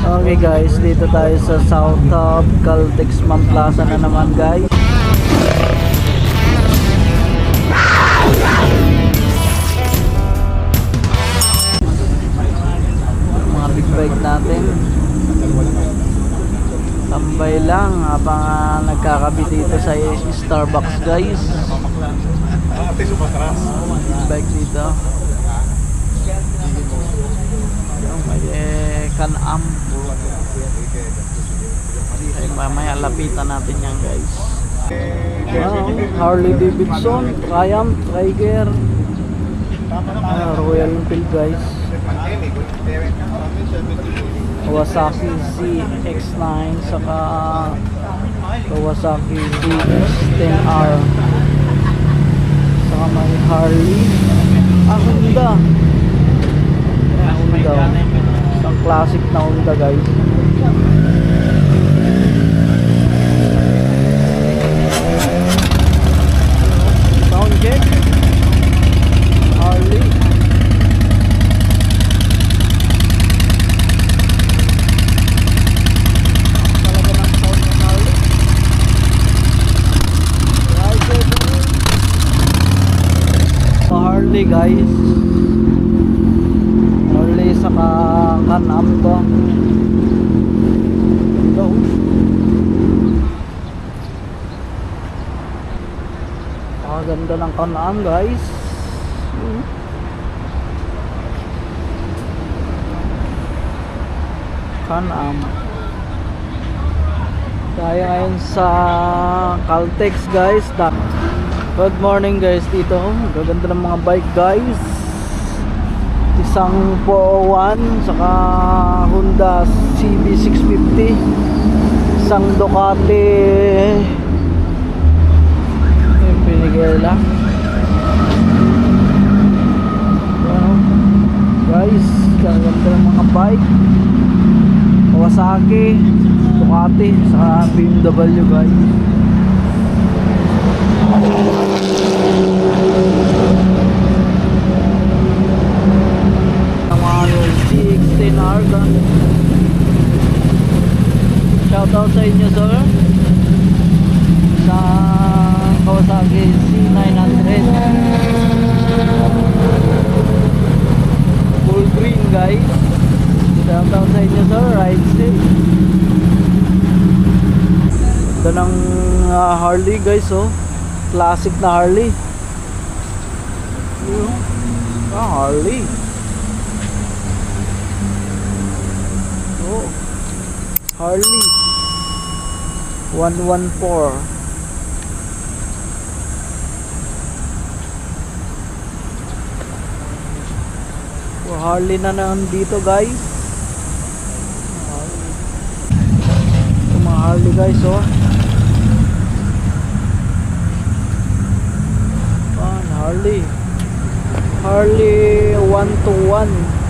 Okay guys, dito tayo sa South of Caltex Plaza na naman guys. Mga big bike natin. Tambay lang habang nagkakabit dito sa Starbucks guys. Big bike dito. May Can-Am. Ay, mamaya lapitan natin yan guys. Wow, Harley Davidson, Triumph, Tiger, Royal Enfield guys. Kawasaki ZX9 saka Kawasaki ZX10R, saka may Harley, Honda. Isang classic na Honda guys. Sound check, Harley. Talaga ng sound ng Harley. Harley guys, saka Can-Am to. Ito. Ganda ng Can-Am guys. Can-Am. Tayo ngayon sa Caltex guys. Good morning guys dito. Gaganda ng mga bike guys. Isang 401 saka Honda CB650, isang Ducati pinigay lang. Wow. Guys, ganda ng mga bike, Kawasaki, Ducati saka BMW guys. ZX10R. Shoutout sa inyo sir sa Kawasaki C900 full green guys. Shoutout sa inyo sir, ride safe. Ito ng Harley guys, oh, classic na Harley. Harley. Harley 114. Harley na nandito guys. Ito mga Harley guys, oh. Harley 121.